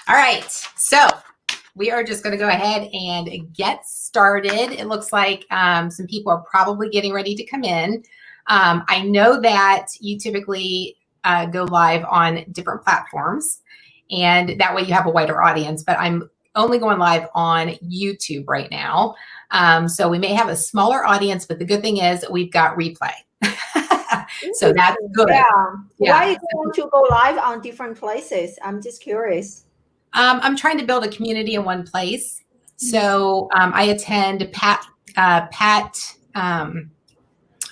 All right, so we are just going to go ahead and get started. It looks like some people are probably getting ready to come in. I know that you typically go live on different platforms, and that way you have a wider audience, but I'm only going live on YouTube right now. So we may have a smaller audience, but the good thing is we've got replay. So that's good. Yeah. Why do you want to go live on different places? I'm just curious. I'm trying to build a community in one place. So I attend Pat, oh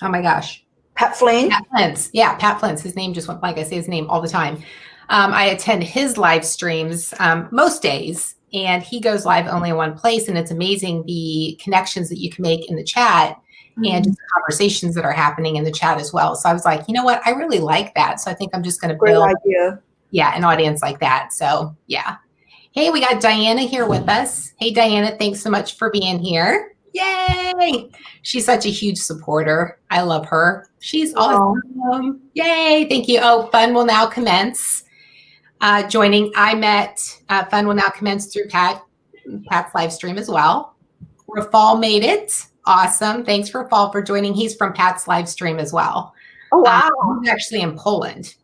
my gosh. Pat Flynn? Pat Flynn's. Yeah, Pat Flynn's. His name just went blank. I say his name all the time. I attend his live streams most days, and he goes live only in one place. And it's amazing the connections that you can make in the chat and just the conversations that are happening in the chat as well. So I was like, you know what? I really like that. So I think I'm just going to build an audience like that. So yeah. Hey, we got Diana here with us. Hey, Diana, thanks so much for being here. Yay! She's such a huge supporter. I love her. She's awesome. Yay! Thank you. Oh, fun will now commence. Joining, I met fun will now commence through Pat's live stream as well. Rafal made it. Awesome. Thanks for Rafal for joining. He's from Pat's live stream as well. Oh, wow. He's actually in Poland.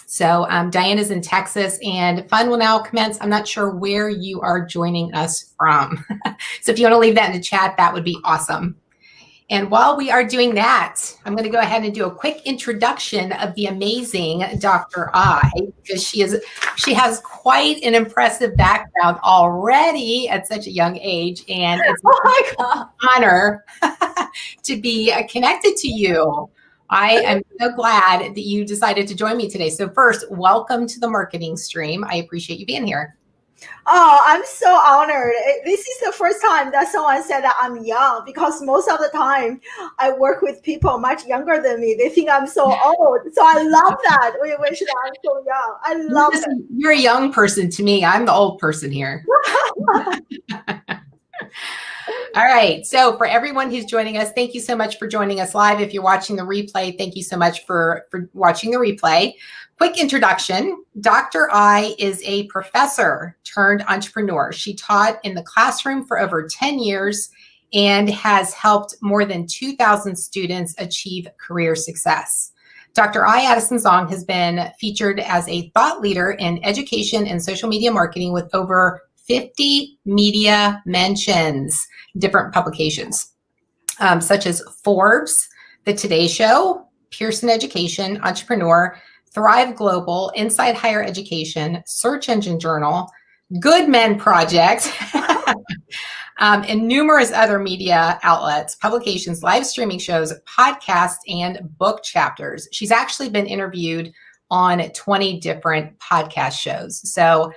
So Diana's in Texas, and fun will now commence. I'm not sure where you are joining us from. So if you want to leave that in the chat, that would be awesome. And while we are doing that, I'm going to go ahead and do a quick introduction of the amazing Dr. I, because she has quite an impressive background already at such a young age, and it's an honor to be connected to you. I am so glad that you decided to join me today. So first, welcome to the marketing stream. I appreciate you being here. Oh, I'm so honored. This is the first time that someone said that I'm young, because most of the time I work with people much younger than me. They think I'm so old. So I love that. We wish that I'm so young. I love it. You're a young person to me. I'm the old person here. All right. So for everyone who's joining us, thank you so much for joining us live. If you're watching the replay, thank you so much for watching the replay. Quick introduction. Dr. I is a professor turned entrepreneur. She taught in the classroom for over 10 years and has helped more than 2,000 students achieve career success. Dr. I, Addyson-Zhang, has been featured as a thought leader in education and social media marketing with over 50 media mentions, different publications, such as Forbes, The Today Show, Pearson Education, Entrepreneur, Thrive Global, Inside Higher Education, Search Engine Journal, Good Men Project, and numerous other media outlets, publications, live streaming shows, podcasts, and book chapters. She's actually been interviewed on 20 different podcast shows. So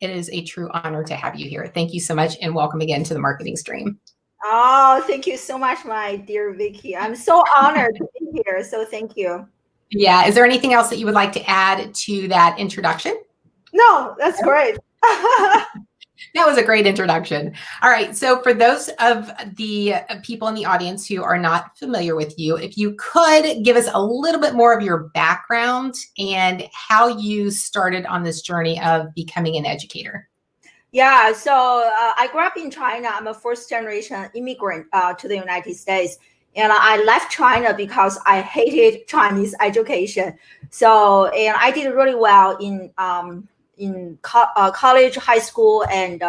it is a true honor to have you here. Thank you so much, and welcome again to the marketing stream. Oh, thank you so much, my dear Vicki. I'm so honored to be here. So thank you. Yeah. Is there anything else that you would like to add to that introduction? No, that's great. That was a great introduction. All right. So for those of the people in the audience who are not familiar with you, if you could give us a little bit more of your background and how you started on this journey of becoming an educator. Yeah. So I grew up in China. I'm a first generation immigrant to the United States. And I left China because I hated Chinese education. So, and I did really well in college, high school, and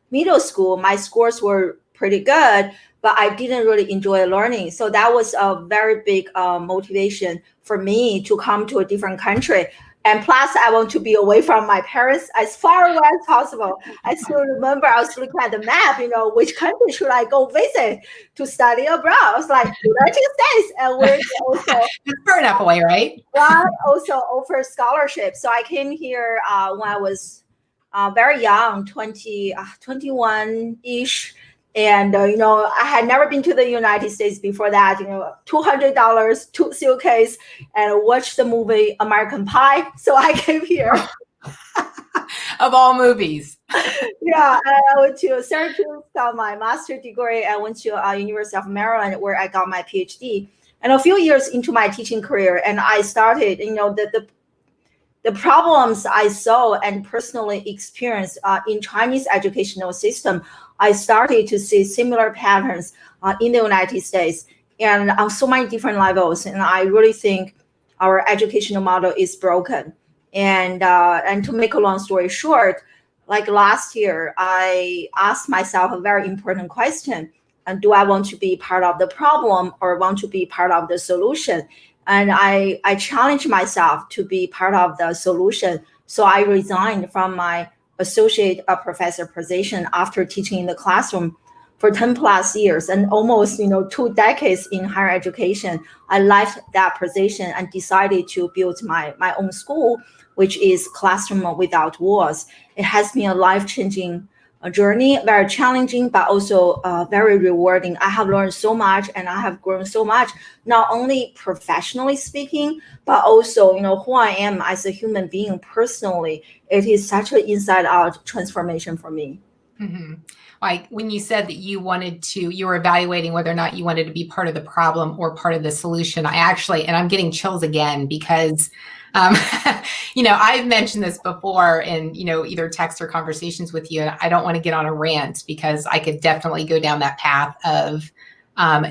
middle school. My scores were pretty good, but I didn't really enjoy learning. So that was a very big motivation for me to come to a different country. And plus, I want to be away from my parents as far away as possible. I still remember I was looking at the map, which country should I go visit to study abroad? I was like, United States. And we're also far enough away, right? God also offers scholarships. So I came here when I was very young, 21-ish. And, I had never been to the United States before that, $200, 2 suitcase, and watched the movie American Pie. So I came here. Of all movies. Yeah, I went to Syracuse, got my master's degree. I went to University of Maryland, where I got my PhD. And a few years into my teaching career, and I started, the problems I saw and personally experienced in Chinese educational system, I started to see similar patterns in the United States and on so many different levels. And I really think our educational model is broken. And to make a long story short, like last year, I asked myself a very important question. And do I want to be part of the problem or want to be part of the solution? And I challenged myself to be part of the solution. So I resigned from my associate professor position after teaching in the classroom for 10 plus years and almost 2 decades in higher education. I left that position and decided to build my own school, which is Classroom Without Walls. It has been a life-changing journey, very challenging, but also very rewarding. I have learned so much and I have grown so much, not only professionally speaking, but also, who I am as a human being personally. It is such an inside-out transformation for me. Mm-hmm. Like when you said that you were evaluating whether or not you wanted to be part of the problem or part of the solution, and I'm getting chills again because I've mentioned this before in, either text or conversations with you, and I don't want to get on a rant because I could definitely go down that path of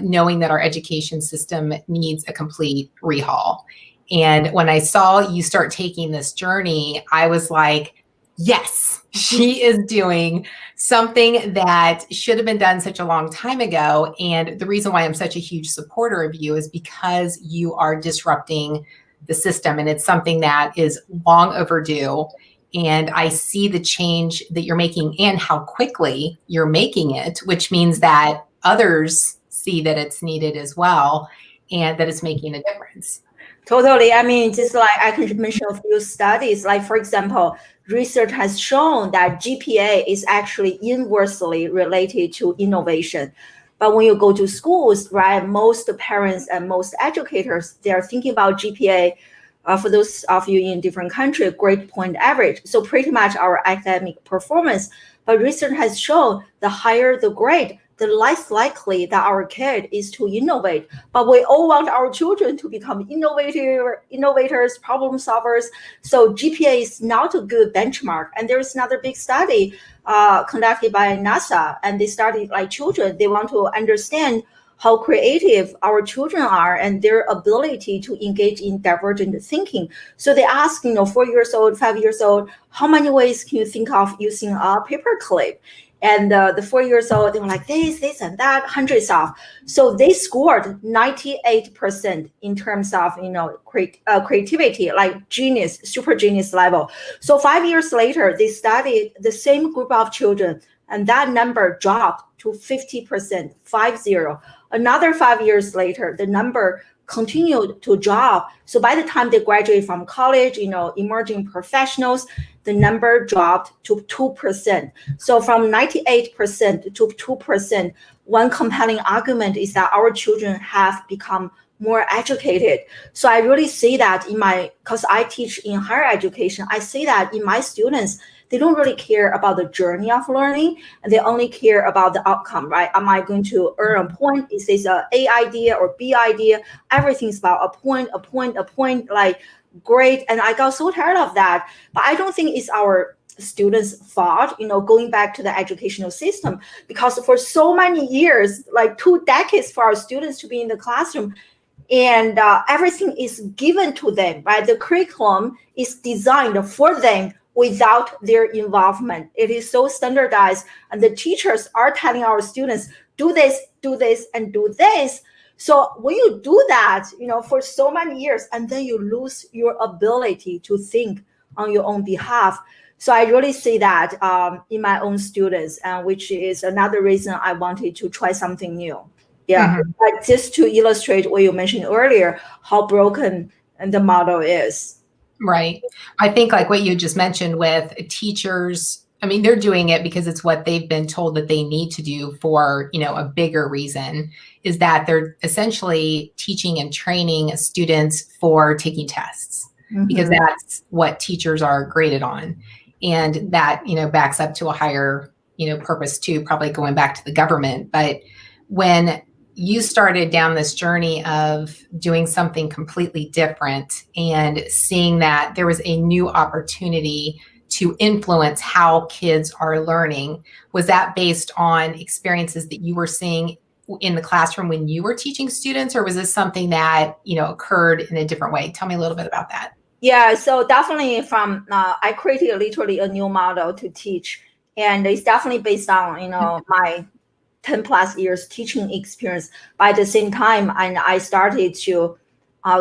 knowing that our education system needs a complete rehaul. And when I saw you start taking this journey, I was like, yes, she is doing something that should have been done such a long time ago. And the reason why I'm such a huge supporter of you is because you are disrupting the system. And it's something that is long overdue. And I see the change that you're making and how quickly you're making it, which means that others see that it's needed as well and that it's making a difference. Totally. I mean, just like I can mention a few studies, like for example, research has shown that GPA is actually inversely related to innovation. But when you go to schools, right, most parents and most educators, they're thinking about GPA, for those of you in different countries, grade point average. So pretty much our academic performance. But research has shown the higher the grade, the less likely that our kid is to innovate. But we all want our children to become innovators, problem solvers. So GPA is not a good benchmark. And there is another big study conducted by NASA, and they studied like children. They want to understand how creative our children are and their ability to engage in divergent thinking. So they ask, 4 years old, 5 years old, how many ways can you think of using a paperclip? And the 4 years old, they were like this, and that, hundreds of. So they scored 98% in terms of, creativity, like genius, super genius level. So 5 years later, they studied the same group of children, and that number dropped to 50%, 50. Another 5 years later, the number continued to drop. So by the time they graduate from college, emerging professionals, the number dropped to 2%. So from 98% to 2%, one compelling argument is that our children have become more educated. So I really see that because I teach in higher education, I see that in my students, they don't really care about the journey of learning, and they only care about the outcome, right? Am I going to earn a point? Is this a A idea or B idea? Everything's about a point, like great. And I got so tired of that. But I don't think it's our students' fault, going back to the educational system, because for so many years, like 2 decades for our students to be in the classroom, and everything is given to them, right? The curriculum is designed for them without their involvement. It is so standardized, and the teachers are telling our students, do this, and do this. So when you do that, for so many years, and then you lose your ability to think on your own behalf. So I really see that in my own students, which is another reason I wanted to try something new. Yeah, but just to illustrate what you mentioned earlier, how broken the model is. Right. I think like what you just mentioned with teachers, I mean, they're doing it because it's what they've been told that they need to do for, a bigger reason is that they're essentially teaching and training students for taking tests because that's what teachers are graded on. And that, backs up to a higher, purpose too, probably going back to the government. But when you started down this journey of doing something completely different and seeing that there was a new opportunity to influence how kids are learning. Was that based on experiences that you were seeing in the classroom when you were teaching students, or was this something that, occurred in a different way? Tell me a little bit about that. Yeah, so definitely I created literally a new model to teach. And it's definitely based on, my 10 plus years teaching experience. But at the same time, and I started to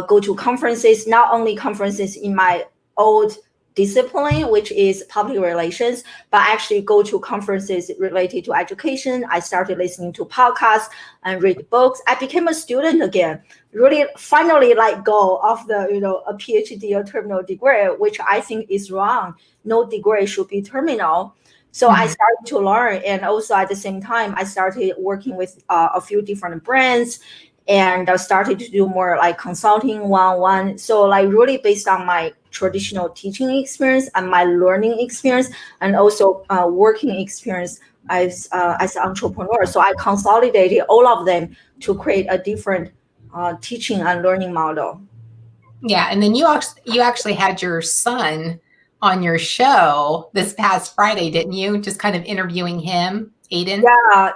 go to conferences, not only conferences in my old discipline, which is public relations, but actually go to conferences related to education. I started listening to podcasts and read books. I became a student again, really finally let go of the, a PhD or terminal degree, which I think is wrong. No degree should be terminal. So I started to learn, and also at the same time, I started working with a few different brands, and I started to do more like consulting one-on-one. So like really based on my traditional teaching experience and my learning experience, and also working experience as an entrepreneur. So I consolidated all of them to create a different teaching and learning model. Yeah, and then you actually had your son on your show this past Friday, didn't you? Just kind of interviewing him, Aiden.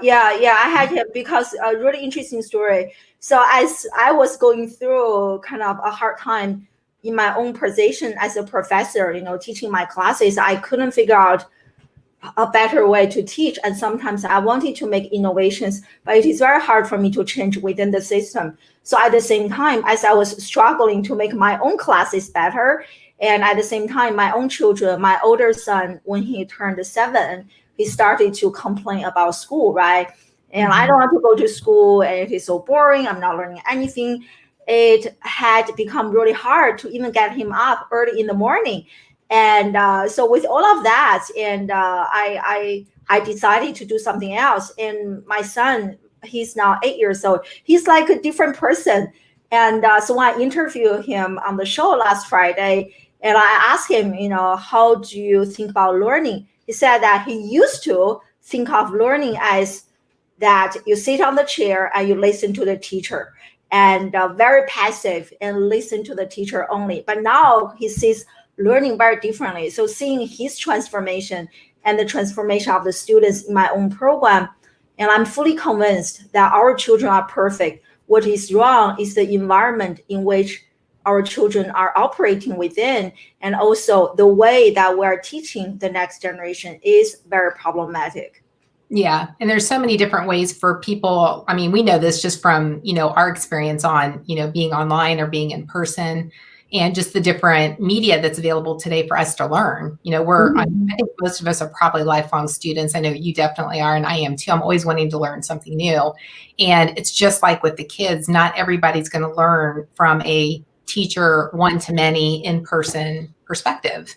Yeah. I had him because a really interesting story. So as I was going through kind of a hard time in my own position as a professor, teaching my classes, I couldn't figure out a better way to teach. And sometimes I wanted to make innovations, but it is very hard for me to change within the system. So at the same time, as I was struggling to make my own classes better, and at the same time, my own children, my older son, when he turned 7, he started to complain about school, right? And I don't want to go to school, and it is so boring. I'm not learning anything. It had become really hard to even get him up early in the morning. And so with all of that, and I decided to do something else. And my son, he's now 8 years old. He's like a different person. And so when I interviewed him on the show last Friday, and I asked him, how do you think about learning? He said that he used to think of learning as that you sit on the chair and you listen to the teacher, and very passive and listen to the teacher only. But now he sees learning very differently. So seeing his transformation and the transformation of the students in my own program, and I'm fully convinced that our children are perfect. What is wrong is the environment in which our children are operating within, and also the way that we're teaching the next generation is very problematic. Yeah. And there's so many different ways for people. I mean, we know this just from, our experience on, being online or being in person, and just the different media that's available today for us to learn. I think most of us are probably lifelong students. I know you definitely are, and I am too. I'm always wanting to learn something new. And it's just like with the kids, not everybody's going to learn from a teacher one-to-many in-person perspective.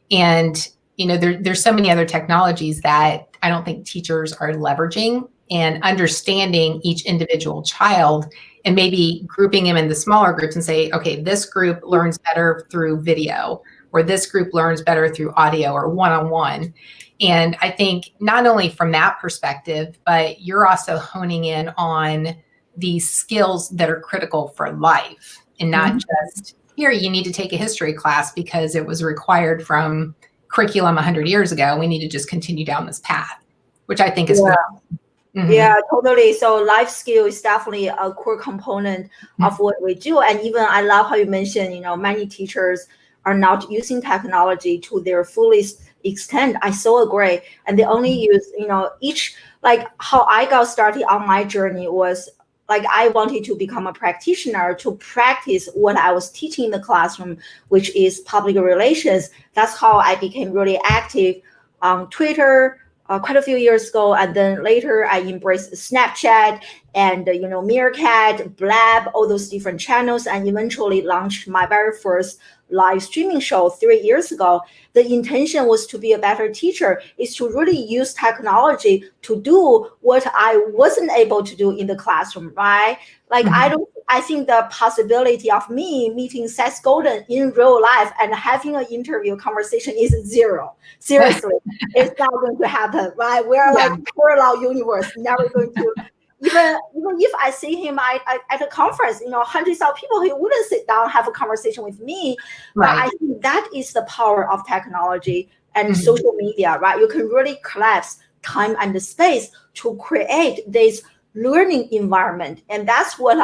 And, there's so many other technologies that I don't think teachers are leveraging, and understanding each individual child and maybe grouping them into smaller groups and say, okay, this group learns better through video, or this group learns better through audio or one-on-one. And I think not only from that perspective, but you're also honing in on these skills that are critical for life, and not just here, you need to take a history class because it was required from curriculum 100 years ago. We need to just continue down this path, which I think is good. Yeah, totally. So life skill is definitely a core component of what we do. And even I love how you mentioned, many teachers are not using technology to their fullest extent. I so agree. And they only use, each, like how I got started on my journey was like, I wanted to become a practitioner to practice what I was teaching in the classroom, which is public relations. That's how I became really active on Twitter, quite a few years ago. And then later I embraced Snapchat and, Meerkat, Blab, all those different channels, and eventually launched my very first live streaming show 3 years ago. The intention was to be a better teacher, is to really use technology to do what I wasn't able to do in the classroom, right? Like, I think the possibility of me meeting Seth Godin in real life and having an interview conversation is zero. Seriously, it's not going to happen, right? We're like parallel universe, never going to Even if I see him at a conference, hundreds of people, he wouldn't sit down have a conversation with me. But I think that is the power of technology and social media, right? You can really collapse time and the space to create this learning environment, and that's what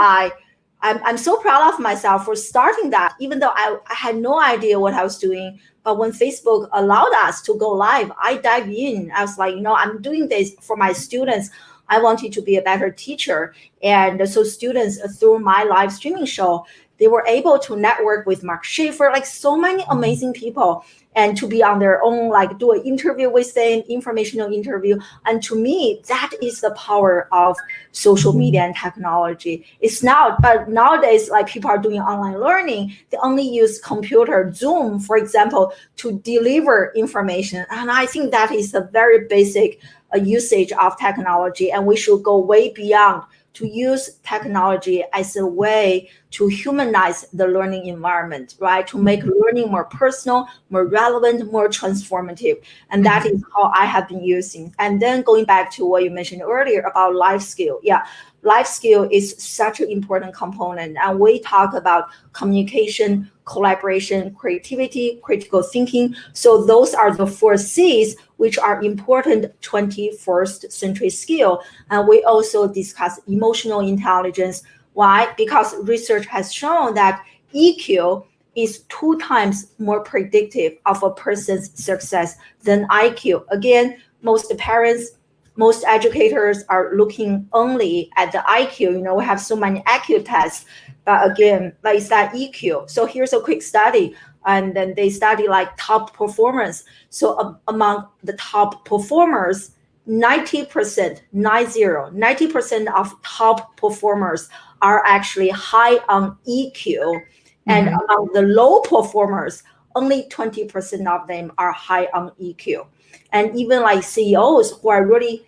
I'm so proud of myself for starting that, even though I had no idea what I was doing. But when Facebook allowed us to go live, I dive in. I was like, I'm doing this for my students. I wanted to be a better teacher. And so students, through my live streaming show, they were able to network with Mark Schaefer, like so many amazing people, and to be on their own, like do an interview with them, informational interview. And to me, that is the power of social media and technology. It's now, but nowadays, like people are doing online learning, they only use computer, Zoom, for example, to deliver information. And I think that is a very basic usage of technology, and we should go way beyond to use technology as a way to humanize the learning environment, right? To make learning more personal, more relevant, more transformative. And that is how I have been using. And then going back to what you mentioned earlier about life skill. Yeah, life skill is such an important component. And we talk about communication, collaboration, creativity, critical thinking. So those are the 4 C's, which are important 21st century skill. And we also discuss emotional intelligence. Why? Because research has shown that EQ is 2 times more predictive of a person's success than IQ. Again, most parents, most educators are looking only at the IQ. We have so many IQ tests, but again, like it's that EQ. So here's a quick study, and then they study like top performance. So among the top performers, 90%, 90% of top performers are actually high on EQ. And among the low performers, only 20% of them are high on EQ. And even like CEOs who are really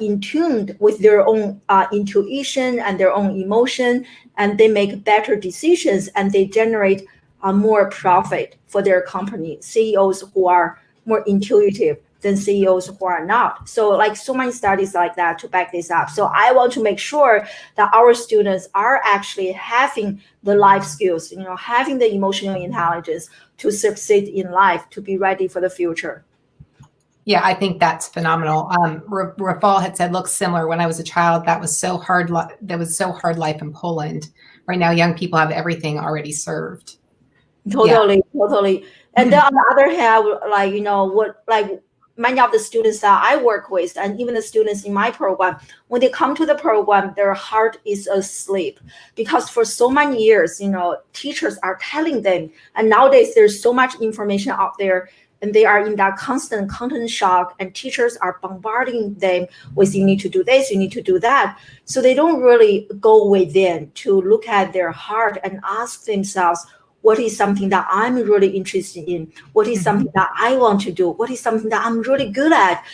in tune with their own intuition and their own emotion, and they make better decisions and they generate more profit for their company. CEOs who are more intuitive than CEOs who are not. So like so many studies like that to back this up. So I want to make sure that our students are actually having the life skills, having the emotional intelligence to succeed in life, to be ready for the future. Yeah, I think that's phenomenal. Rafal had said, looks similar. When I was a child, that was so hard. That was so hard life in Poland. Right now, young people have everything already served. Totally. And then on the other hand, many of the students that I work with, and even the students in my program, when they come to the program, their heart is asleep, because for so many years, teachers are telling them, and nowadays there's so much information out there, and they are in that constant content shock, and teachers are bombarding them with, you need to do this, you need to do that. So they don't really go within to look at their heart and ask themselves, what is something that I'm really interested in? What is something that I want to do? What is something that I'm really good at?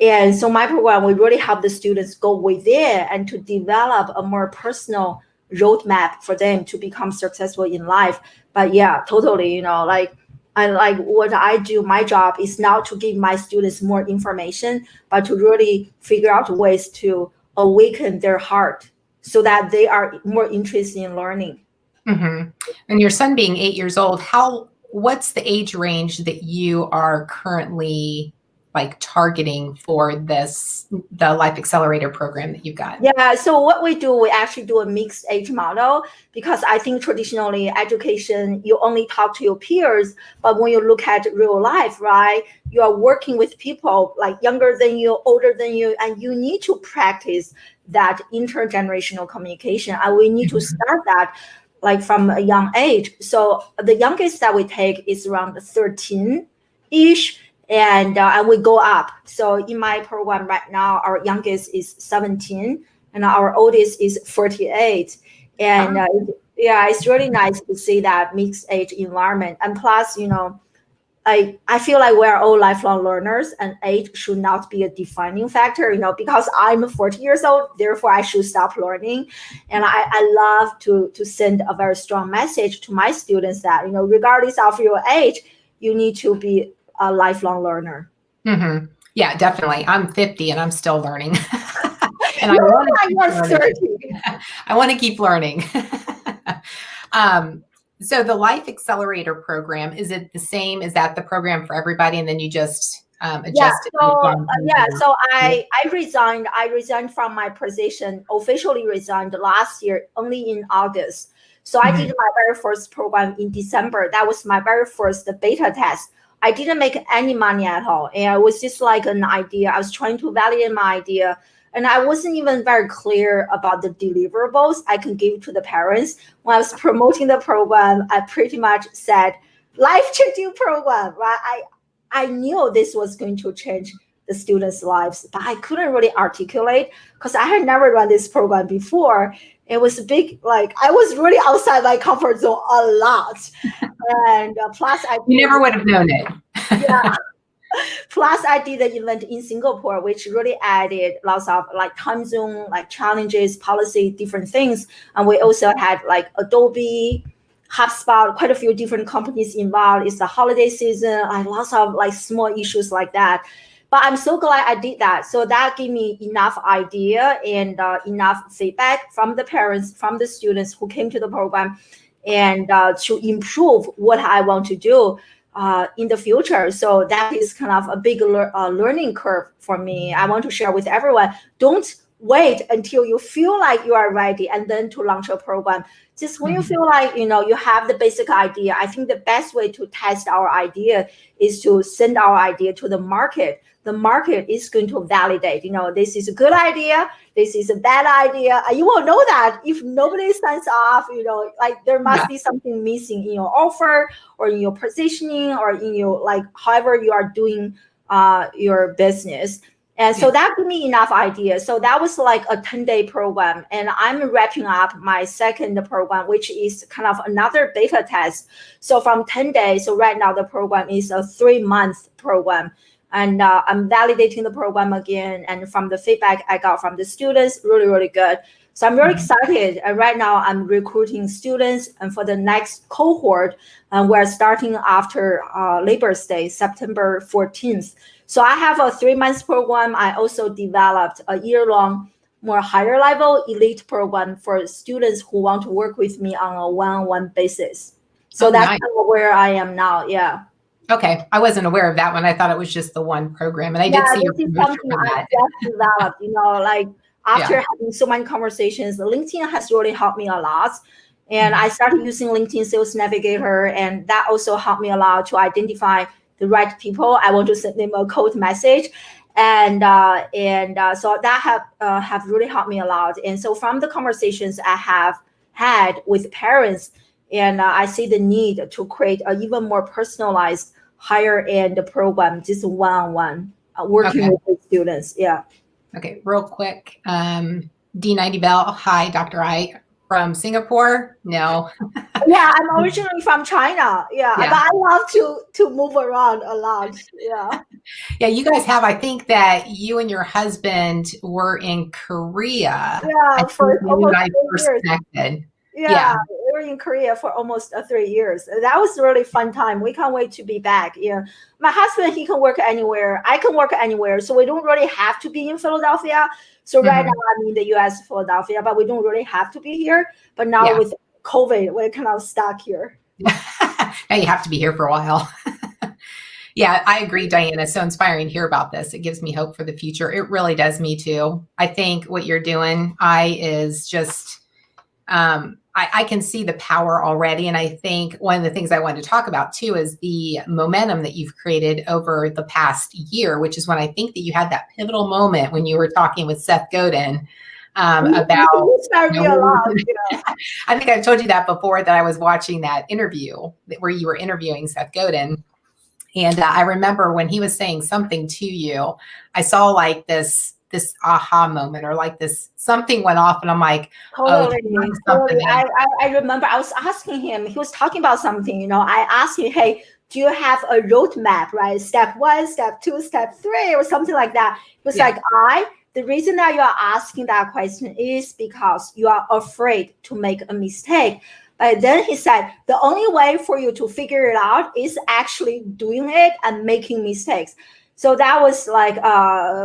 And so my program, we really help the students go within and to develop a more personal roadmap for them to become successful in life. But yeah, totally, what I do, my job is not to give my students more information, but to really figure out ways to awaken their heart so that they are more interested in learning. And your son being 8 years old, what's the age range that you are currently like targeting for the Life Accelerator program that you've got? Yeah, so what we do, we actually do a mixed age model, because I think traditionally education, you only talk to your peers, but when you look at real life, right, you are working with people like younger than you, older than you, and you need to practice that intergenerational communication, and we need to start that like from a young age. So the youngest that we take is around 13-ish, and we go up. So in my program right now, our youngest is 17 and our oldest is 48. And it's really nice to see that mixed age environment. And plus, I feel like we're all lifelong learners, and age should not be a defining factor, because I'm 40 years old, therefore I should stop learning. And I love to send a very strong message to my students that, regardless of your age, you need to be a lifelong learner. Yeah, definitely. I'm 50 and I'm still learning. and I want to keep I was learning. 30. I want to keep learning. So the Life Accelerator program, is it the same? Is that the program for everybody? And then you just adjust it? So I resigned. I resigned from my position, officially resigned last year, only in August. So I did my very first program in December. That was my very first beta test. I didn't make any money at all. And it was just like an idea. I was trying to validate my idea. And I wasn't even very clear about the deliverables I can give to the parents. When I was promoting the program, I pretty much said, life-changing program, right? I knew this was going to change the students' lives, but I couldn't really articulate because I had never run this program before. It was big, like I was really outside my comfort zone a lot. And plus you never would have known it. Yeah. Plus, I did the event in Singapore, which really added lots of like time zone, like challenges, policy, different things. And we also had like Adobe, HubSpot, quite a few different companies involved. It's the holiday season, like lots of like small issues like that. But I'm so glad I did that. So that gave me enough idea and enough feedback from the parents, from the students who came to the program, and to improve what I want to do in the future. So that is kind of a big learning curve for me. I want to share with everyone. Don't wait until you feel like you are ready and then to launch a program. Just when you feel like, you have the basic idea, I think the best way to test our idea is to send our idea to the market. The market is going to validate, this is a good idea, this is a bad idea. You will know that if nobody signs off, like there must be something missing in your offer or in your positioning or in your, like, however you are doing your business. And so that gave me enough ideas. So that was like a 10-day program. And I'm wrapping up my second program, which is kind of another beta test. So from 10 days, so right now the program is a 3-month program. And I'm validating the program again. And from the feedback I got from the students, really, really good. So I'm very excited. And right now I'm recruiting students. And for the next cohort, we're starting after Labor Day, September 14th. So I have a 3-month program. I also developed a year-long, more higher level elite program for students who want to work with me on a one-on-one basis. So that's kind of where I am now. Yeah. Okay. I wasn't aware of that one. I thought it was just the one program. And I did see your promotion for that. I just developed, like after having so many conversations, LinkedIn has really helped me a lot. And I started using LinkedIn Sales Navigator, and that also helped me a lot to identify the right people. I want to send them a cold message. And so that have really helped me a lot. And so from the conversations I have had with parents, and I see the need to create an even more personalized, higher end program, just one-on-one, working with the students. Yeah. Okay, real quick. D90 Bell, hi, Dr. I from Singapore. No. Yeah, I'm originally from China. Yeah, but I love to move around a lot. Yeah. Yeah, you guys have, I think that you and your husband were in Korea. Yeah, for almost 3 years. Connected. Yeah, we were in Korea for almost 3 years. That was a really fun time. We can't wait to be back. Yeah, my husband, he can work anywhere. I can work anywhere. So we don't really have to be in Philadelphia. So right now I'm in the US, Philadelphia, but we don't really have to be here. But now with COVID, we're kind of stuck here. Now you have to be here for a while. Yeah, I agree, Diana. So inspiring to hear about this. It gives me hope for the future. It really does me too. I think what you're doing, is just, I can see the power already. And I think one of the things I wanted to talk about too is the momentum that you've created over the past year, which is when I think that you had that pivotal moment when you were talking with Seth Godin about, I think I've told you that before, that I was watching that interview where you were interviewing Seth Godin. And I remember when he was saying something to you, I saw like this aha moment, or like this, something went off, and I'm like, totally. I remember I was asking him, he was talking about something, I asked him, hey, do you have a roadmap, right? Step 1, step 2, step 3, or something like that. He was like, the reason that you are asking that question is because you are afraid to make a mistake. But then he said, the only way for you to figure it out is actually doing it and making mistakes. So that was like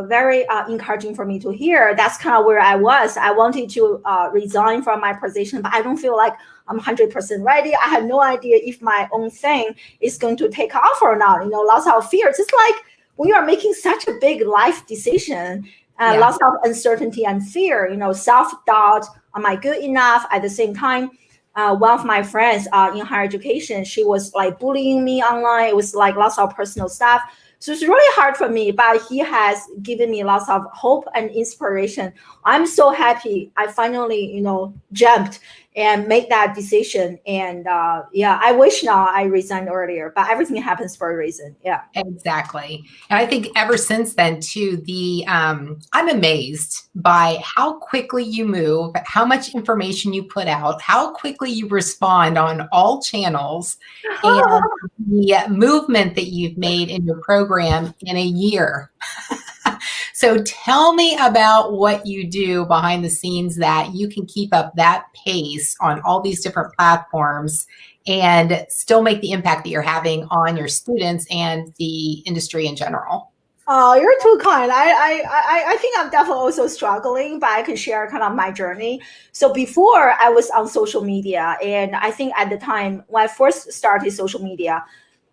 very encouraging for me to hear. That's kind of where I was. I wanted to resign from my position, but I don't feel like I'm 100% ready. I have no idea if my own thing is going to take off or not. Lots of fears. It's like when you are making such a big life decision, lots of uncertainty and fear, self-doubt. Am I good enough? At the same time, one of my friends in higher education, she was like bullying me online. It was like lots of personal stuff. So it's really hard for me, but he has given me lots of hope and inspiration. I'm so happy I finally, jumped and make that decision. And I wish now I resigned earlier, but everything happens for a reason. Yeah. Exactly. And I think ever since then too, I'm amazed by how quickly you move, how much information you put out, how quickly you respond on all channels, and the movement that you've made in your program in a year. So tell me about what you do behind the scenes that you can keep up that pace on all these different platforms and still make the impact that you're having on your students and the industry in general. Oh, you're too kind. I think I'm definitely also struggling, but I can share kind of my journey. So before I was on social media, and I think at the time when I first started social media,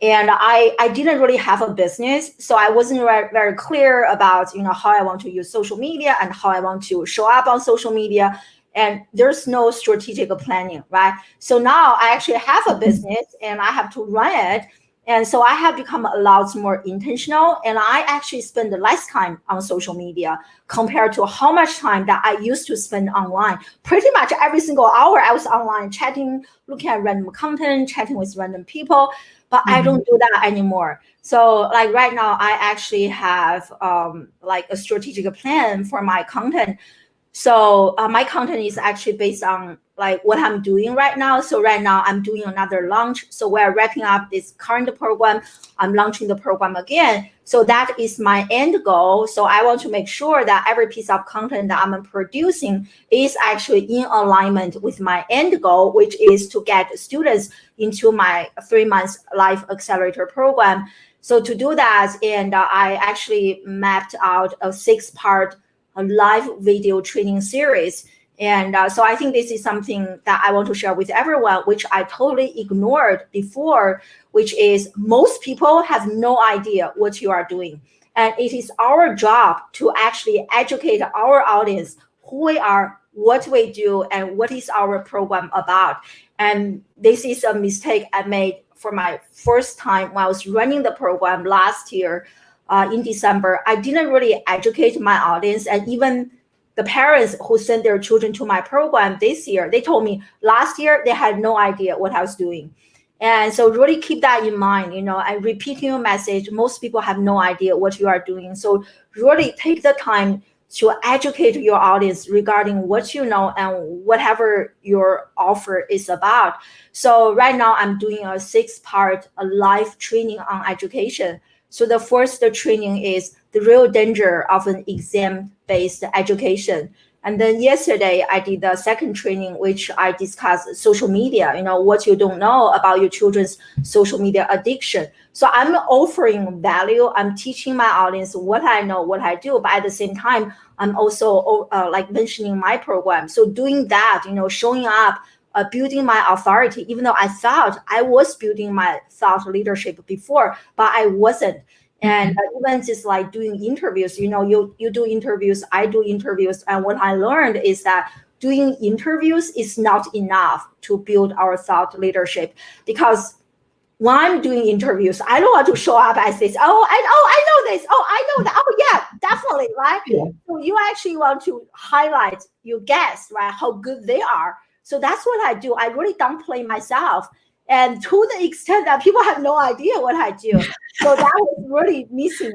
and I didn't really have a business, so I wasn't very clear about how I want to use social media and how I want to show up on social media. And there's no strategic planning, right? So now I actually have a business and I have to run it. And so I have become a lot more intentional, and I actually spend less time on social media compared to how much time that I used to spend online. Pretty much every single hour I was online chatting, looking at random content, chatting with random people, but I don't do that anymore. So like right now, I actually have like a strategic plan for my content. So my content is actually based on like what I'm doing right now. So right now I'm doing another launch. So we're wrapping up this current program. I'm launching the program again. So that is my end goal. So I want to make sure that every piece of content that I'm producing is actually in alignment with my end goal, which is to get students into my 3-month life accelerator program. So to do that, and I actually mapped out a 6-part live video training series. And so I think this is something that I want to share with everyone, which I totally ignored before, which is most people have no idea what you are doing. And it is our job to actually educate our audience who we are, what we do, and what is our program about. And this is a mistake I made for my first time when I was running the program last year. In December, I didn't really educate my audience, and even the parents who sent their children to my program this year, they told me last year they had no idea what I was doing. And so really keep that in mind, and repeating your message. Most people have no idea what you are doing. So really take the time to educate your audience regarding what you know and whatever your offer is about. So right now I'm doing a 6-part live training on education. So the first training is the real danger of an exam-based education. And then yesterday I did the second training, which I discussed social media, what you don't know about your children's social media addiction. So I'm offering value. I'm teaching my audience what I know, what I do, but at the same time, I'm also like mentioning my program. So doing that, showing up, building my authority, even though I thought I was building my thought leadership before, but I wasn't. And even just like doing interviews, you do interviews, I do interviews. And what I learned is that doing interviews is not enough to build our thought leadership, because when I'm doing interviews, I don't want to show up as this, I know this, I know that, yeah, definitely, right? Yeah. So you actually want to highlight your guests, right, how good they are. So that's what I do. I really downplay myself, and to the extent that people have no idea what I do. So that was really missing.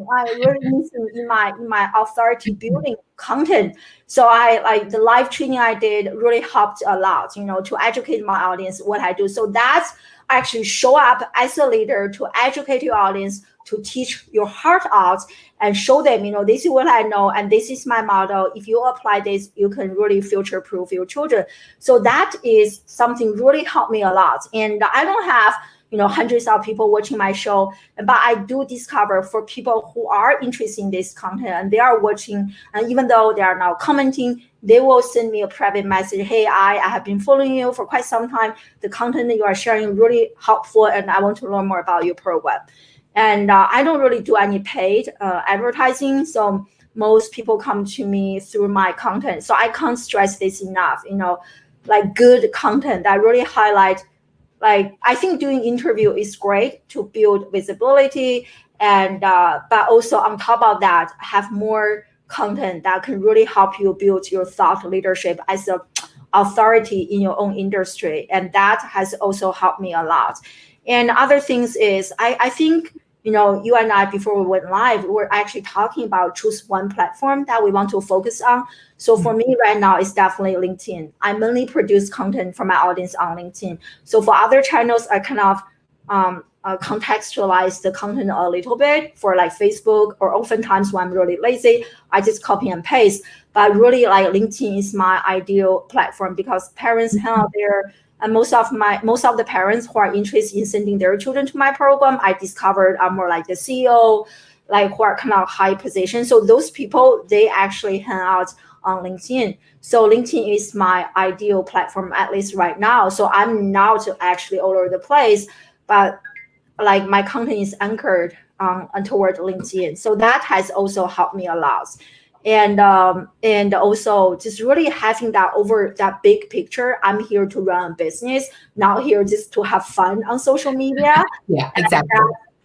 In my authority building content. So I like the live training I did really helped a lot, to educate my audience what I do. So that's actually show up as a leader to educate your audience, to teach your heart out and show them, this is what I know and this is my model. If you apply this, you can really future-proof your children. So that is something really helped me a lot. And I don't have hundreds of people watching my show. But I do discover for people who are interested in this content and they are watching, and even though they are now commenting, they will send me a private message. Hey, I have been following you for quite some time. The content that you are sharing really helpful, and I want to learn more about your program. And I don't really do any paid advertising. So most people come to me through my content. So I can't stress this enough, like good content that really highlight, like I think doing interview is great to build visibility. And but also on top of that, have more content that can really help you build your thought leadership as an authority in your own industry. And that has also helped me a lot. And other things is I think, you and I, before we went live, we're actually talking about choose one platform that we want to focus on. So for me right now, it's definitely LinkedIn. I mainly produce content for my audience on LinkedIn. So for other channels, I kind of contextualize the content a little bit for like Facebook, or oftentimes when I'm really lazy, I just copy and paste. But really, like LinkedIn is my ideal platform because parents hang out there. And most of the parents who are interested in sending their children to my program, I discovered are more like the CEO, like who are kind of high position. So those people, they actually hang out on LinkedIn. So LinkedIn is my ideal platform, at least right now. So I'm not actually all over the place, but like my content is anchored toward LinkedIn. So that has also helped me a lot. And also just really having that big picture. I'm here to run a business, not here just to have fun on social media. Yeah, exactly.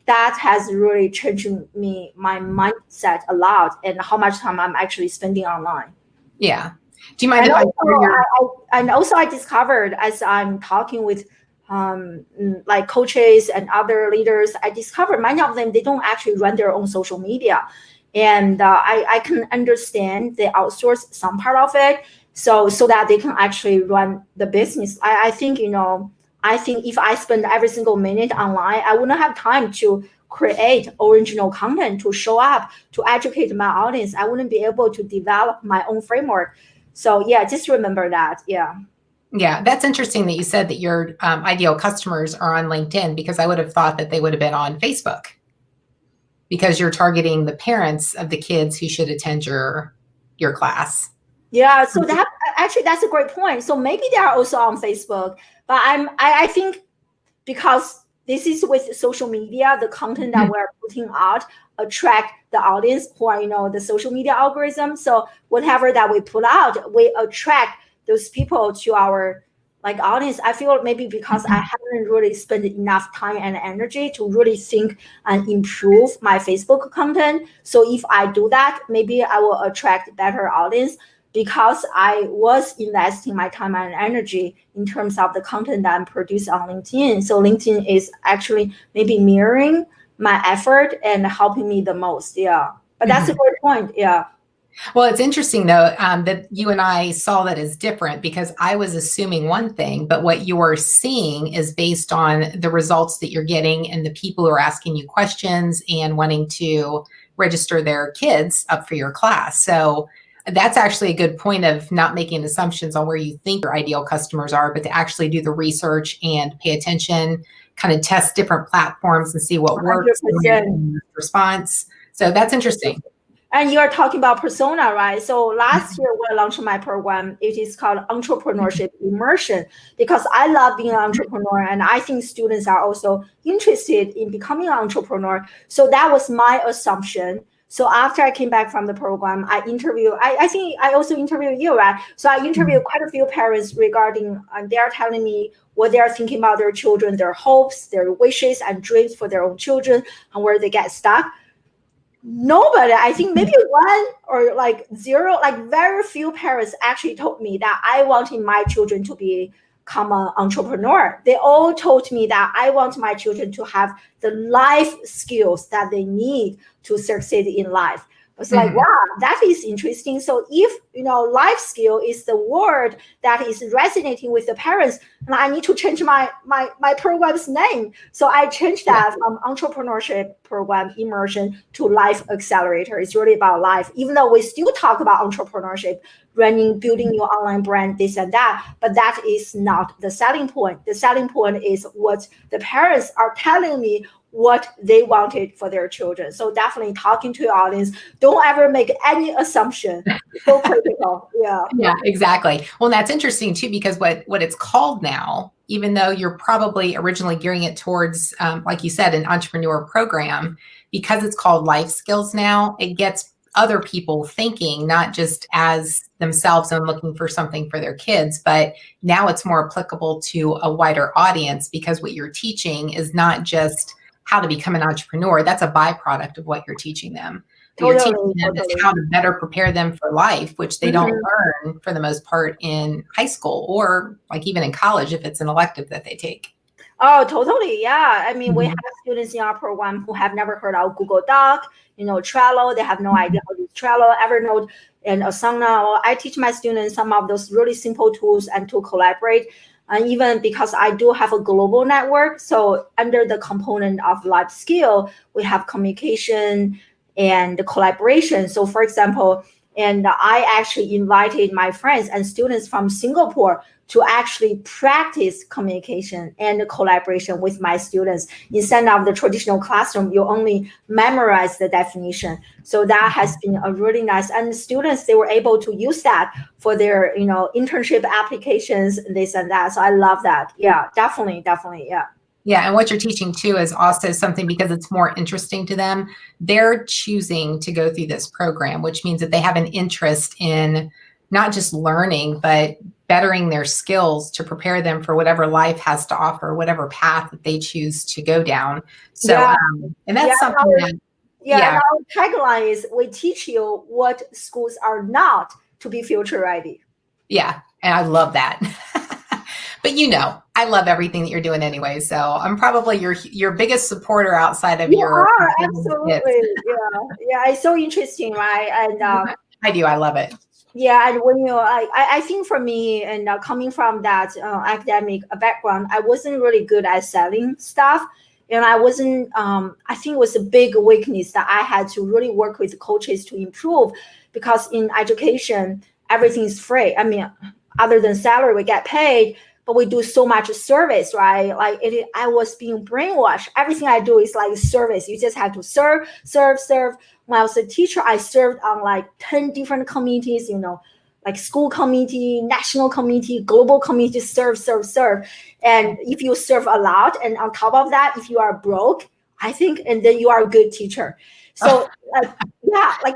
That has really changed my mindset a lot, and how much time I'm actually spending online. Yeah. Do you mind if I also I discovered as I'm talking with like coaches and other leaders, I discovered many of them, they don't actually run their own social media. And I can understand they outsource some part of it, so that they can actually run the business. I think if I spend every single minute online, I wouldn't have time to create original content to show up to educate my audience. I wouldn't be able to develop my own framework. So yeah, just remember that. Yeah, that's interesting that you said that your ideal customers are on LinkedIn, because I would have thought that they would have been on Facebook, because you're targeting the parents of the kids who should attend your class. Yeah, so that's a great point. So maybe they are also on Facebook, but I think because this is with social media, the content that we're putting out attract the audience who are, the social media algorithm. So whatever that we put out, we attract those people to our audience. I feel maybe because I haven't really spent enough time and energy to really think and improve my Facebook content. So if I do that, maybe I will attract better audience, because I was investing my time and energy in terms of the content that I'm producing on LinkedIn. So LinkedIn is actually maybe mirroring my effort and helping me the most. Yeah. But that's a great point. Yeah. Well, it's interesting, though, that you and I saw that as different, because I was assuming one thing, but what you're seeing is based on the results that you're getting and the people who are asking you questions and wanting to register their kids up for your class. So that's actually a good point of not making assumptions on where you think your ideal customers are, but to actually do the research and pay attention, kind of test different platforms and see what works in response. So that's interesting. And you're talking about persona, right? So last year when I launched my program, it is called Entrepreneurship Immersion, because I love being an entrepreneur, and I think students are also interested in becoming an entrepreneur. So that was my assumption. So after I came back from the program, I think I also interviewed you, right? So I interviewed quite a few parents regarding, they're telling me what they're thinking about their children, their hopes, their wishes and dreams for their own children, and where they get stuck. Nobody, I think maybe one or zero, very few parents actually told me that I wanted my children to become an entrepreneur. They all told me that I want my children to have the life skills that they need to succeed in life. It's like, wow, that is interesting. So if, life skill is the word that is resonating with the parents, and I need to change my program's name. So I changed that from entrepreneurship program immersion to life accelerator. It's really about life, even though we still talk about entrepreneurship, running, building your online brand, this and that, but that is not the selling point. The selling point is what the parents are telling me what they wanted for their children. So definitely talking to your audience, don't ever make any assumption. So critical. Yeah, exactly. Well, that's interesting too, because what it's called now, even though you're probably originally gearing it towards, like you said, an entrepreneur program, because it's called life skills now, it gets other people thinking, not just as themselves and looking for something for their kids, but now it's more applicable to a wider audience, because what you're teaching is not just how to become an entrepreneur. That's a byproduct of what you're teaching them. What you're teaching them is how to better prepare them for life, which they don't learn for the most part in high school, or like even in college if it's an elective that they take. Oh, totally. Yeah. I mean, we have students in our program who have never heard of Google Doc, Trello. They have no idea how to use Trello, Evernote, and Asana. Well, I teach my students some of those really simple tools and to collaborate. And even because I do have a global network, so under the component of life skill, we have communication and collaboration. So for example, and I actually invited my friends and students from Singapore to actually practice communication and collaboration with my students. Instead of the traditional classroom, you only memorize the definition. So that has been a really nice, and the students, they were able to use that for their, internship applications, this and that. So I love that. Yeah, definitely. Yeah. Yeah, and what you're teaching too is also something, because it's more interesting to them. They're choosing to go through this program, which means that they have an interest in not just learning, but bettering their skills to prepare them for whatever life has to offer, whatever path that they choose to go down. So, and that's something that, and our tagline is, we teach you what schools are not to be future ready. Yeah, and I love that. But I love everything that you're doing anyway. So I'm probably your biggest supporter outside of your. You are, absolutely. Yeah, it's so interesting, right? And I do. I love it. Yeah, and when I think for me, and coming from that academic background, I wasn't really good at selling stuff, and I wasn't. I think it was a big weakness that I had to really work with coaches to improve, because in education everything is free. I mean, other than salary, we get paid, but we do so much service, right? Like I was being brainwashed. Everything I do is like service. You just have to serve. When I was a teacher, I served on like 10 different committees, like school committee, national committee, global committee, serve. And if you serve a lot, and on top of that, if you are broke, I think, and then you are a good teacher. So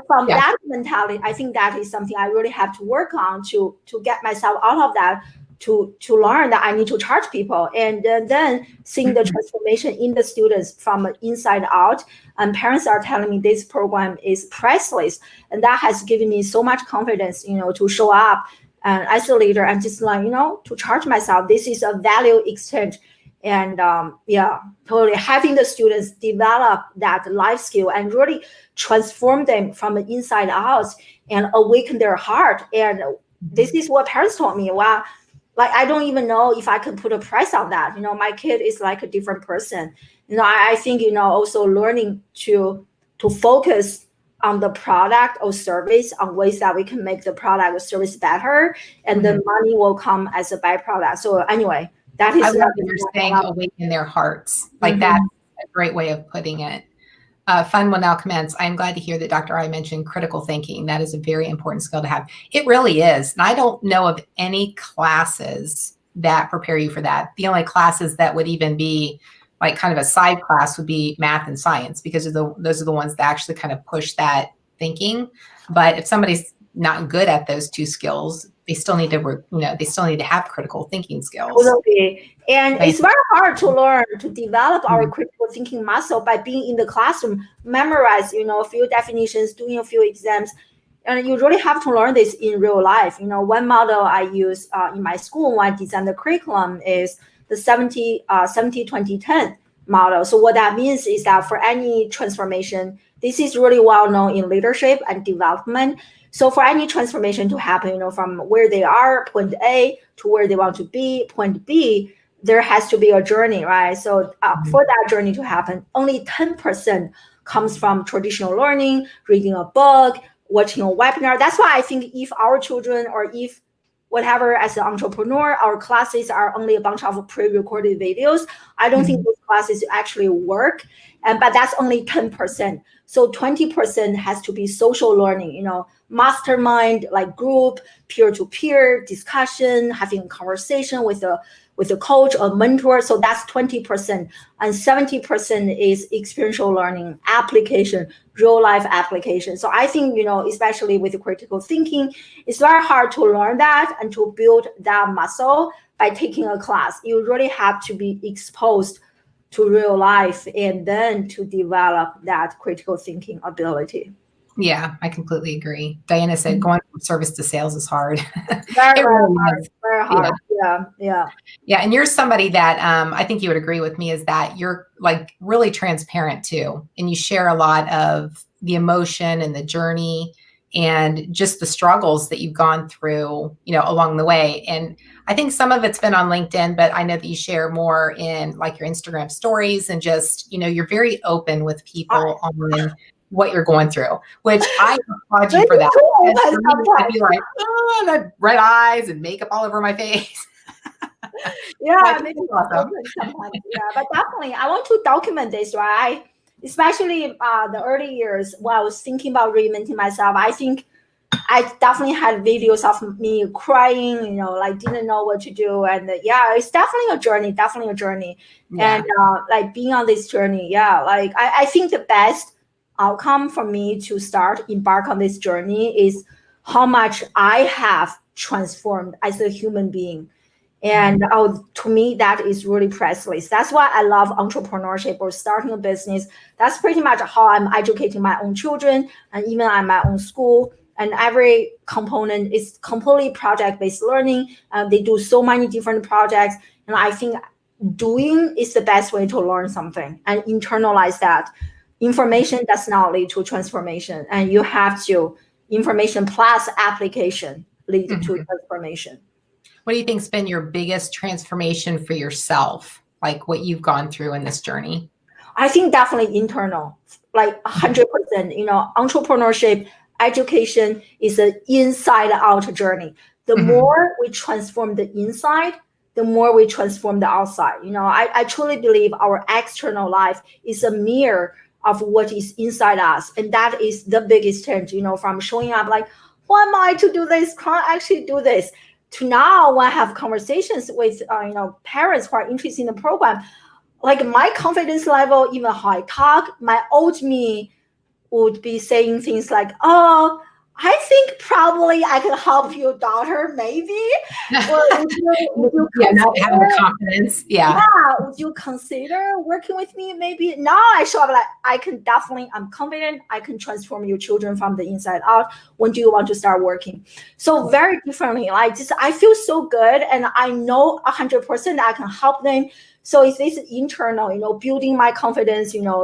from that mentality, I think that is something I really have to work on to get myself out of that, to learn that I need to charge people, and then seeing the transformation in the students from inside out. And parents are telling me this program is priceless, and that has given me so much confidence, to show up as a leader and just like, to charge myself. This is a value exchange. And totally having the students develop that life skill and really transform them from the inside out and awaken their heart. And this is what parents told me. Wow, like I don't even know if I can put a price on that. My kid is like a different person. I think also learning to focus on the product or service, on ways that we can make the product or service better, and the money will come as a byproduct. So anyway, that is. I love that you're saying awaken their hearts. Like that's a great way of putting it. Fun will now commence. I'm glad to hear that Dr. I mentioned critical thinking. That is a very important skill to have. It really is. And I don't know of any classes that prepare you for that. The only classes that would even be like kind of a side class would be math and science, because those are the ones that actually kind of push that thinking. But if somebody's not good at those two skills, they still need to have critical thinking skills. Totally. And it's very hard to learn to develop our critical thinking muscle by being in the classroom, memorize, a few definitions, doing a few exams. And you really have to learn this in real life. One model I use in my school when I design the curriculum is the 70-20-10 model. So what that means is that for any transformation, This is really well known in leadership and development. So for any transformation to happen, from where they are, point A, to where they want to be, point B, there has to be a journey, right? So for that journey to happen, only 10% comes from traditional learning, reading a book, watching a webinar. That's why I think if our children or if whatever, as an entrepreneur, our classes are only a bunch of pre-recorded videos, I don't think those classes actually work. But that's only 10%. So 20% has to be social learning, mastermind, like group, peer-to-peer discussion, having a conversation with a coach or mentor. So that's 20%. And 70% is experiential learning, application, real life application. So I think, especially with critical thinking, it's very hard to learn that and to build that muscle by taking a class. You really have to be exposed to real life and then to develop that critical thinking ability. Yeah, I completely agree. Diana said going from service to sales is hard. Very hard. Yeah. And you're somebody that I think you would agree with me is that you're like really transparent too. And you share a lot of the emotion and the journey and just the struggles that you've gone through, along the way. And I think some of it's been on LinkedIn, but I know that you share more in like your Instagram stories and just, you're very open with people on what you're going through, which I applaud you for that. I'd be like, and I'd red eyes and makeup all over my face. Yeah, maybe awesome. Sometimes. Yeah, but definitely, I want to document this, right? Especially the early years when I was thinking about reinventing myself, I think I definitely had videos of me crying, like didn't know what to do. And it's definitely a journey. Yeah. And like being on this journey, like I think the best outcome for me to embark on this journey is how much I have transformed as a human being. And to me, that is really priceless. That's why I love entrepreneurship or starting a business. That's pretty much how I'm educating my own children and even at my own school. And every component is completely project-based learning. They do so many different projects. And I think doing is the best way to learn something and internalize that. Information does not lead to transformation. And you have to, information plus application lead to transformation. What do you think's been your biggest transformation for yourself? Like what you've gone through in this journey? I think definitely internal, like 100%. Entrepreneurship, education is an inside-out journey. The more we transform the inside, the more we transform the outside. I truly believe our external life is a mirror of what is inside us. And that is the biggest change, from showing up like, who am I to do this? Can't actually do this. To now, when I have conversations with parents who are interested in the program, like my confidence level, even how I talk, my old me would be saying things like, "Oh, I think probably I can help your daughter, maybe." Or would you not having the confidence. Yeah. Would you consider working with me? Maybe. Now I show up like I'm confident I can transform your children from the inside out. When do you want to start working? So very differently, like just I feel so good and I know 100% I can help them. So it's this internal, building my confidence, moving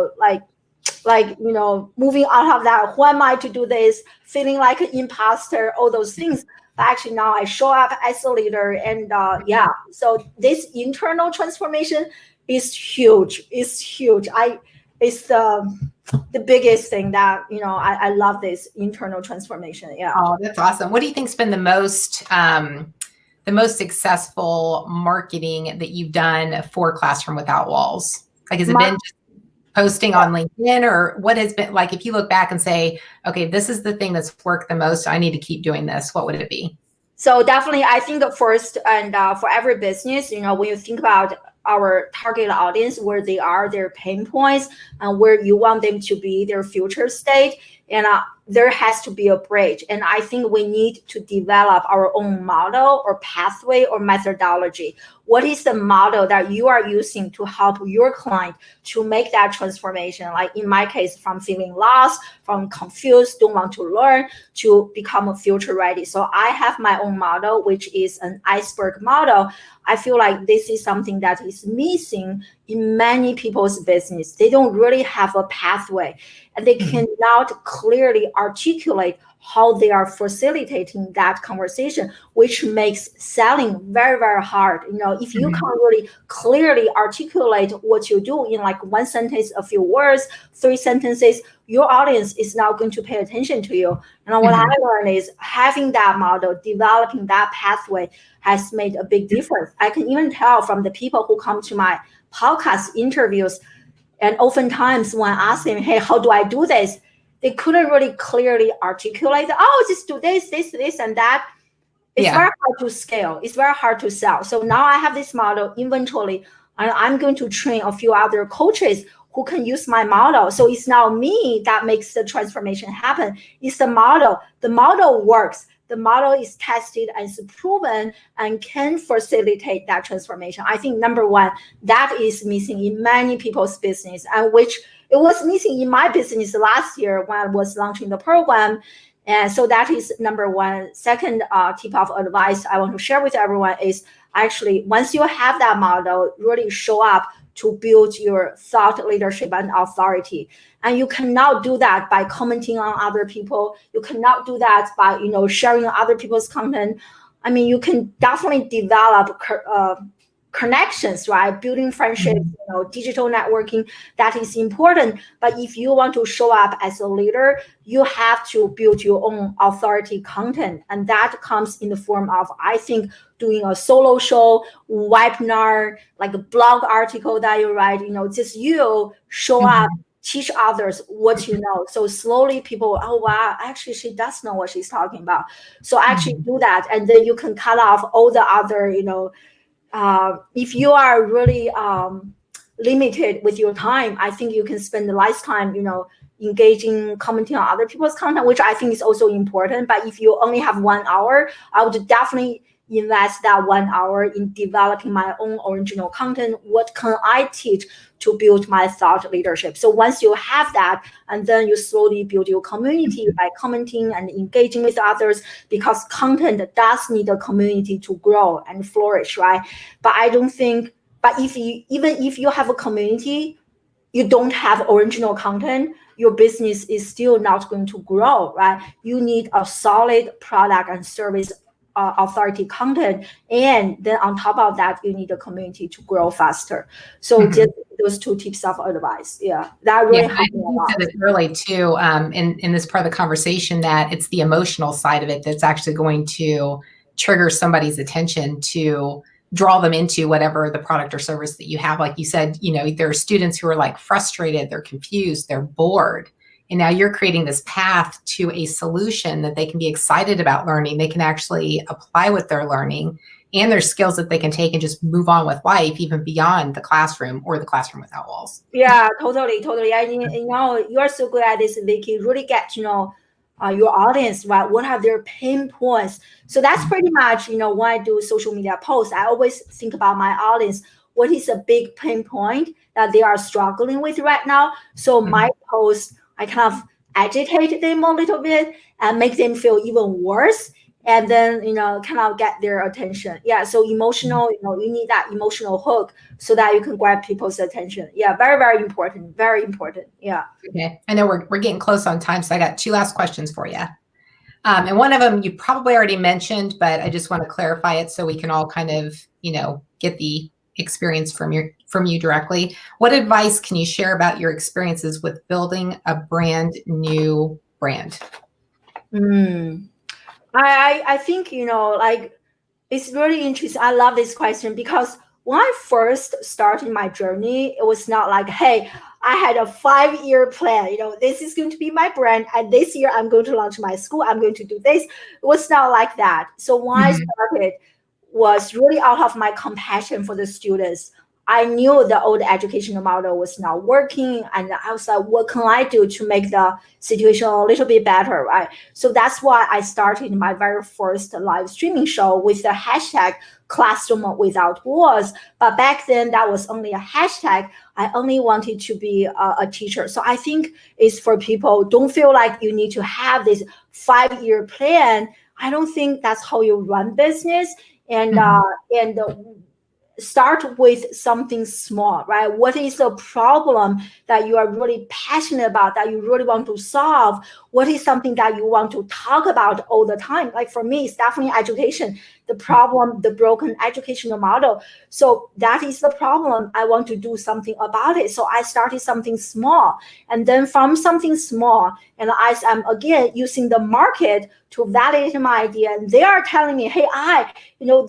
out of that, who am I to do this, feeling like an imposter, all those things. But actually now I show up as a leader and so this internal transformation is huge. It's huge. It's the biggest thing that, I love this internal transformation. Yeah. Oh, that's awesome. What do you think's been the most successful marketing that you've done for Classroom Without Walls? Like, has it been just posting on LinkedIn, or what has been like, if you look back and say, okay, this is the thing that's worked the most, I need to keep doing this, what would it be? So definitely, I think first, and for every business, when you think about our target audience, where they are, their pain points, and where you want them to be, their future state. And there has to be a bridge. And I think we need to develop our own model or pathway or methodology. What is the model that you are using to help your client to make that transformation? Like in my case, from feeling lost, from confused, don't want to learn, to become future ready. So I have my own model, which is an iceberg model. I feel like this is something that is missing in many people's business. They don't really have a pathway, and they cannot clearly articulate how they are facilitating that conversation, which makes selling very, very hard. If you can't really clearly articulate what you do in like one sentence, a few words, 3 sentences, your audience is not going to pay attention to you. And what I learned is having that model, developing that pathway has made a big difference. I can even tell from the people who come to my podcast interviews, and oftentimes when I ask them, hey, how do I do this? They couldn't really clearly articulate, just do this, and that. It's very hard to scale. It's very hard to sell. So now I have this model eventually, and I'm going to train a few other coaches who can use my model. So it's now me that makes the transformation happen. It's the model. The model works. The model is tested and is proven and can facilitate that transformation. I think number one, that is missing in many people's business, and which it was missing in my business last year when I was launching the program. And so that is number one. Second tip of advice I want to share with everyone is actually, once you have that model, really show up to build your thought leadership and authority. And you cannot do that by commenting on other people. You cannot do that by sharing other people's content. I mean, you can definitely develop connections, right? Building friendships, digital networking, that is important. But if you want to show up as a leader, you have to build your own authority content. And that comes in the form of, I think, doing a solo show, webinar, like a blog article that you write, just you show up, teach others what you know. So slowly people, oh, wow, actually she does know what she's talking about. So actually do that. And then you can cut off all the other, if you are really limited with your time, I think you can spend less time, engaging, commenting on other people's content, which I think is also important. But if you only have 1 hour, I would definitely invest that 1 hour in developing my own original content. What can I teach to build my thought leadership? So once you have that, and then you slowly build your community by commenting and engaging with others, because content does need a community to grow and flourish, right? But I don't think, but even if you have a community, you don't have original content, your business is still not going to grow, right? You need a solid product and service authority content, and then on top of that, you need a community to grow faster. So just those 2 tips of advice, that really helped me a lot. You said it early too, in this part of the conversation, that it's the emotional side of it that's actually going to trigger somebody's attention to draw them into whatever the product or service that you have. Like you said, there are students who are like frustrated, they're confused, they're bored. And now you're creating this path to a solution that they can be excited about learning. They can actually apply what they're learning and their skills that they can take and just move on with life, even beyond the classroom or the classroom without walls. Yeah, totally. And you are so good at this, Vicki. Really get to know your audience, right? What are their pain points? So that's pretty much, when I do social media posts, I always think about my audience. What is a big pain point that they are struggling with right now? So my posts, I kind of agitate them a little bit and make them feel even worse. And then, kind of get their attention. Yeah. So emotional, you need that emotional hook so that you can grab people's attention. Yeah. Very, very important. Very important. Yeah. Okay. I know we're getting close on time. So I got 2 last questions for you. And one of them you probably already mentioned, but I just want to clarify it so we can all kind of, get the experience from you directly. What advice can you share about your experiences with building a brand new brand? I think, it's really interesting. I love this question because when I first started my journey, it was not like, hey, I had a 5-year plan. This is going to be my brand. And this year I'm going to launch my school. I'm going to do this. It was not like that. So when I started, was really out of my compassion for the students. I knew the old educational model was not working. And I was like, what can I do to make the situation a little bit better, right? So that's why I started my very first live streaming show with the hashtag Classroom Without Walls. But back then, that was only a hashtag. I only wanted to be a teacher. So I think it's for people, don't feel like you need to have this 5-year plan. I don't think that's how you run business. And start with something small, right? What is the problem that you are really passionate about, that you really want to solve? What is something that you want to talk about all the time? Like for me, it's definitely education, the problem, the broken educational model. So that is the problem. I want to do something about it. So I started something small. And then from something small, and as I'm again using the market to validate my idea, and they are telling me, hey,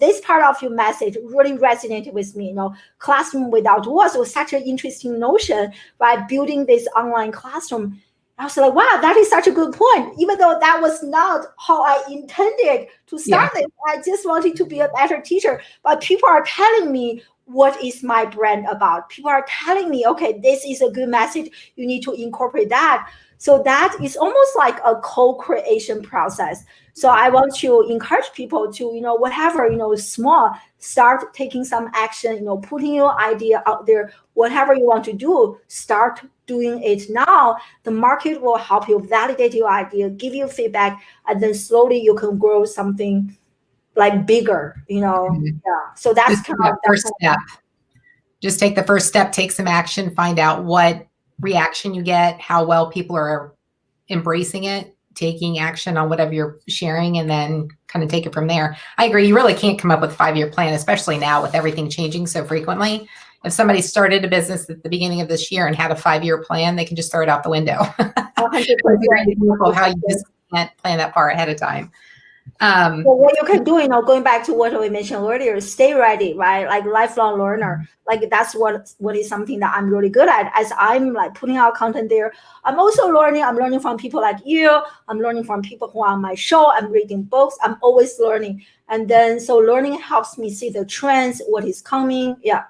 this part of your message really resonated with me. Classroom without walls was such an interesting notion, right? Building this online classroom. I was like, wow, that is such a good point. Even though that was not how I intended to start it. I just wanted to be a better teacher. But people are telling me, what is my brand about? People are telling me, okay, this is a good message. You need to incorporate that. So that is almost like a co-creation process. So I want to encourage people to, whatever, small, start taking some action, putting your idea out there, whatever you want to do, start doing it now. The market will help you validate your idea, give you feedback, and then slowly you can grow something like bigger, Yeah. So that's kind of the first step. Just take the first step, take some action, find out what reaction you get, how well people are embracing it, taking action on whatever you're sharing, and then kind of take it from there. I agree. You really can't come up with a 5-year plan, especially now with everything changing so frequently. If somebody started a business at the beginning of this year and had a 5-year plan, they can just throw it out the window. 100%. How you just can't plan that far ahead of time. So what you can do, going back to what we mentioned earlier, stay ready, right? Like lifelong learner. Like that's what is something that I'm really good at. As I'm like putting out content there, I'm also learning. I'm learning from people like you. I'm learning from people who are on my show. I'm reading books. I'm always learning. And then so learning helps me see the trends, what is coming. Yeah.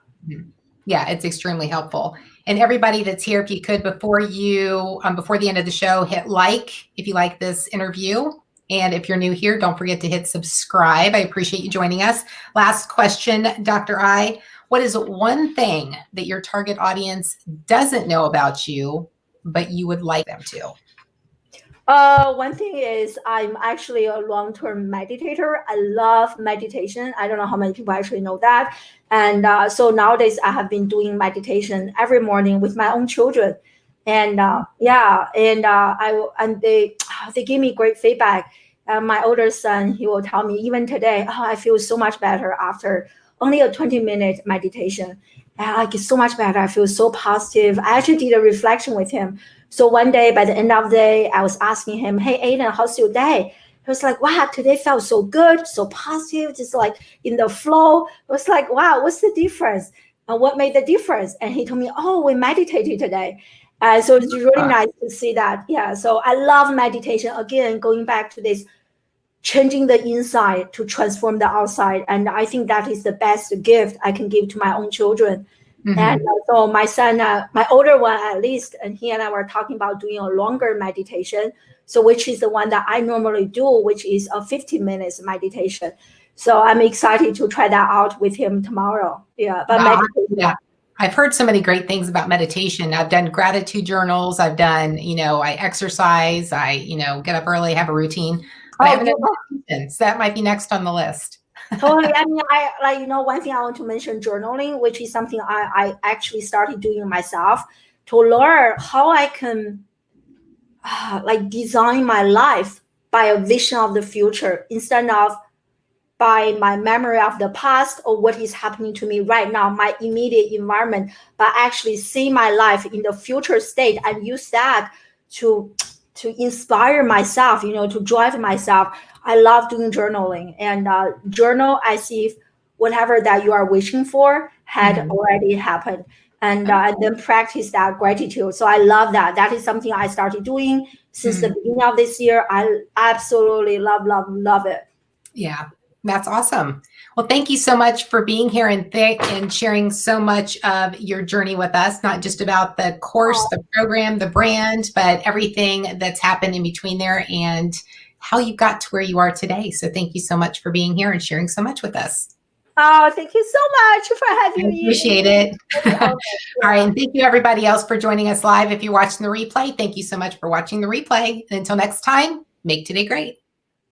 Yeah, it's extremely helpful. And everybody that's here, if you could, before the end of the show, hit like if you like this interview. And if you're new here, don't forget to hit subscribe. I appreciate you joining us. Last question, Dr. I, what is one thing that your target audience doesn't know about you, but you would like them to? One thing is I'm actually a long-term meditator. I love meditation. I don't know how many people actually know that. And so nowadays I have been doing meditation every morning with my own children. And they give me great feedback. My older son, he will tell me even today, I feel so much better after only a 20-minute meditation. And I get so much better. I feel so positive. I actually did a reflection with him. So one day, by the end of the day, I was asking him, hey, Aiden, how's your day? He was like, wow, today felt so good, so positive, just like in the flow. I was like, wow, what's the difference? And what made the difference? And he told me, we meditated today. So it's really nice to see that. Yeah, so I love meditation. Again, going back to this, changing the inside to transform the outside. And I think that is the best gift I can give to my own children. Mm-hmm. And so my son, my older one at least, and he and I were talking about doing a longer meditation. So which is the one that I normally do, which is a 15 minutes meditation. So I'm excited to try that out with him tomorrow. Yeah. But yeah. I've heard so many great things about meditation. I've done gratitude journals. I've done, I exercise. I, get up early, have a routine. But I haven't done meditation, so that might be next on the list. Totally. I mean, one thing I want to mention, journaling, which is something I actually started doing myself to learn how I can design my life by a vision of the future instead of by my memory of the past or what is happening to me right now, my immediate environment, but actually see my life in the future state and use that to inspire myself, to drive myself. I love doing journaling, and journal as if whatever that you are wishing for had already happened, and then practice that gratitude. So I love that. That is something I started doing since the beginning of this year. I absolutely love it. Yeah. That's awesome. Well, thank you so much for being here and sharing so much of your journey with us, not just about the course, the program, the brand, but everything that's happened in between there and how you got to where you are today. So thank you so much for being here and sharing so much with us. Oh, thank you so much for having me. Appreciate it. All right. And thank you everybody else for joining us live. If you're watching the replay, thank you so much for watching the replay. And until next time, make today great.